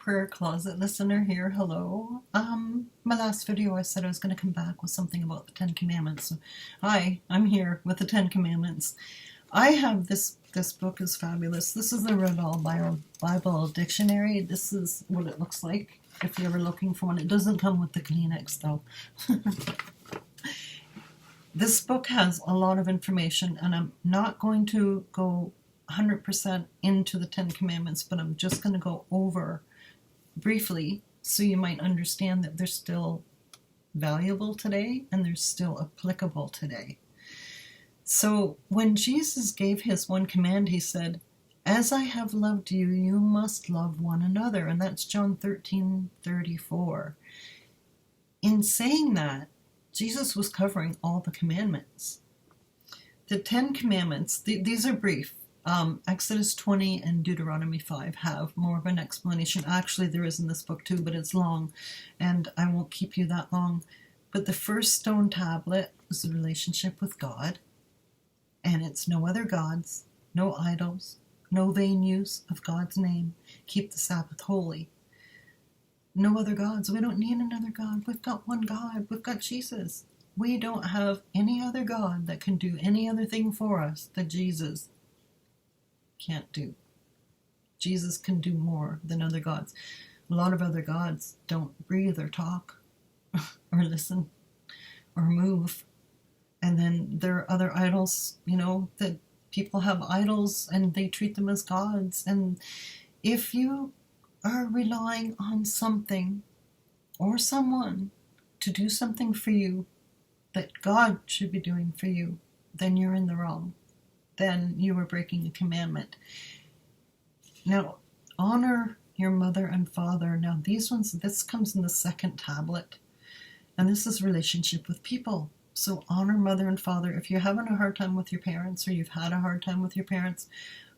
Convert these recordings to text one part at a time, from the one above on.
Prayer Closet listener here. Hello. My last video I said I was going to come back with something about the Ten Commandments. So, hi, I'm here with the Ten Commandments. I have this book is fabulous. This is the Red All Bible Dictionary. This is what it looks like if you're ever looking for one. It doesn't come with the Kleenex though. This book has a lot of information, and I'm not going to go 100% into the Ten Commandments, but I'm just going to go over briefly so you might understand that they're still valuable today and they're still applicable today. So when Jesus gave his one command, he said, "As I have loved you, you must love one another." And that's John 13:34. In saying that, Jesus was covering all the commandments. The Ten Commandments, these are brief. Exodus 20 and Deuteronomy 5 have more of an explanation. Actually, there is in this book too, but it's long, and I won't keep you that long. But the first stone tablet was the relationship with God, and it's no other gods, no idols, no vain use of God's name. Keep the Sabbath holy. No other gods. We don't need another God. We've got one God. We've got Jesus. We don't have any other God that can do any other thing for us that Jesus can't do. Jesus can do more than other gods. A lot of other gods don't breathe or talk or listen or move. And then there are other idols, that people have idols and they treat them as gods. And if you are relying on something or someone to do something for you that God should be doing for you, then you're in the wrong. Then you are breaking a commandment. Now, honor your mother and father. Now, this comes in the second tablet, and this is relationship with people. So honor mother and father. If you're having a hard time with your parents, or you've had a hard time with your parents,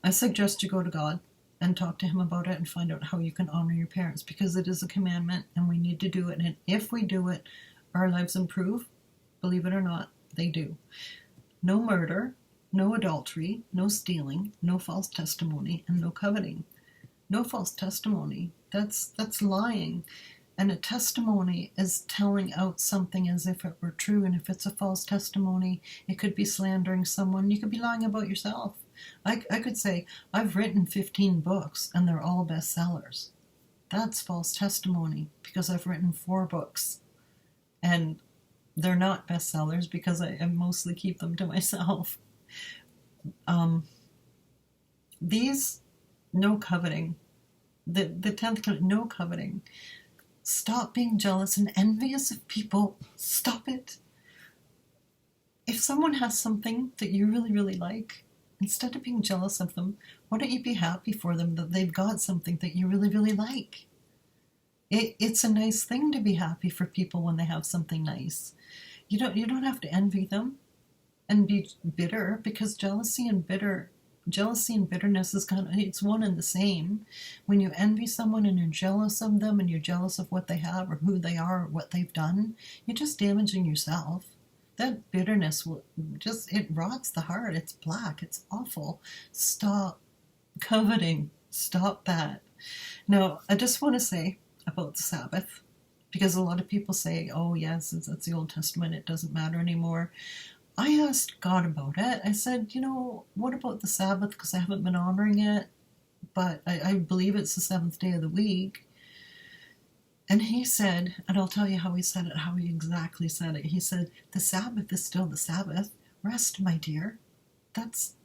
I suggest you go to God and talk to him about it and find out how you can honor your parents, because it is a commandment and we need to do it. And if we do it, our lives improve. Believe it or not, they do. No murder, no adultery, no stealing, no false testimony, and no coveting. No false testimony. That's lying. And a testimony is telling out something as if it were true. And if it's a false testimony, it could be slandering someone. You could be lying about yourself. I could say, I've written 15 books and they're all bestsellers. That's false testimony, because I've written 4 books. And they're not bestsellers because I mostly keep them to myself. These, no coveting. The 10th commandment, no coveting. Stop being jealous and envious of people. Stop it. If someone has something that you really, really like, instead of being jealous of them, why don't you be happy for them that they've got something that you really, really like? It's a nice thing to be happy for people when they have something nice. You don't have to envy them and be bitter, because jealousy and bitterness is it's one and the same. When you envy someone and you're jealous of them and you're jealous of what they have or who they are or what they've done, you're just damaging yourself. That bitterness it rots the heart. It's black. It's awful. Stop coveting. Stop that. Now, I just want to say about the Sabbath, because a lot of people say, oh yes, that's the Old Testament, it doesn't matter anymore. I asked God about it. I said, what about the Sabbath? Because I haven't been honoring it, but I believe it's the 7th day of the week. And he said, and I'll tell you how he said it, how he exactly said it. He said, the Sabbath is still the Sabbath. Rest, my dear.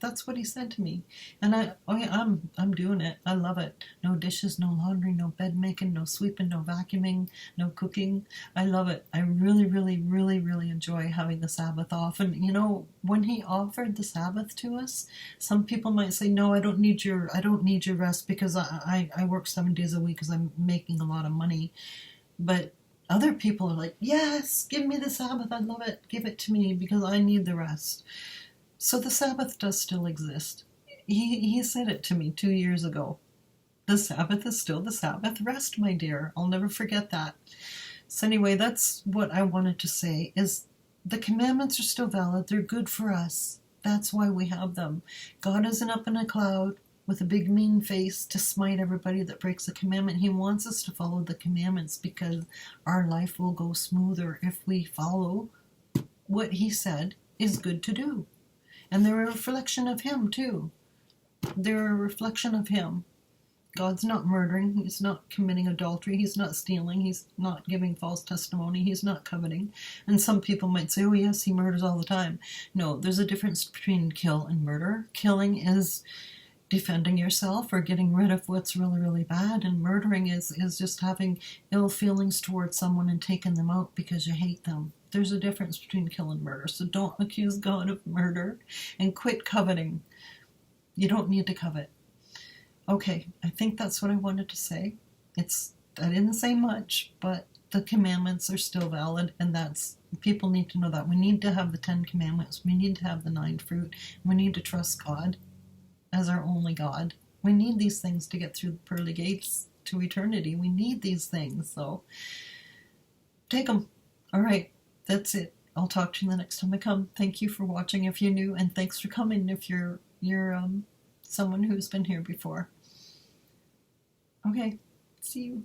That's what he said to me. And I'm doing it. I love it. No dishes, no laundry, no bed making, no sweeping, no vacuuming, no cooking. I love it. I really, really, really, really enjoy having the Sabbath off. And when he offered the Sabbath to us, some people might say, no, I don't need your rest because I work 7 days a week because I'm making a lot of money. But other people are like, yes, give me the Sabbath. I love it. Give it to me because I need the rest. So the Sabbath does still exist. He said it to me 2 years ago. The Sabbath is still the Sabbath. Rest, my dear. I'll never forget that. So anyway, that's what I wanted to say, is the commandments are still valid. They're good for us. That's why we have them. God isn't up in a cloud. with a big mean face to smite everybody that breaks the commandment. He wants us to follow the commandments because our life will go smoother if we follow what he said is good to do. And they're a reflection of him too. They're a reflection of him. God's not murdering, he's not committing adultery, he's not stealing, he's not giving false testimony, he's not coveting. And some people might say, oh yes, he murders all the time. No, there's a difference between kill and murder. Killing is defending yourself or getting rid of what's really, really bad, and murdering is just having ill feelings towards someone and taking them out because you hate them. There's a difference between kill and murder, so don't accuse God of murder and quit coveting. You don't need to covet. Okay, I think that's what I wanted to say. I didn't say much, but the commandments are still valid, and people need to know that. We need to have the 10 commandments. We need to have the 9 fruit. We need to trust God as our only God. We need these things to get through the pearly gates to eternity. We need these things, so take them. All right, that's it. I'll talk to you the next time I come. Thank you for watching if you're new, and thanks for coming if you're someone who's been here before. Okay, see you.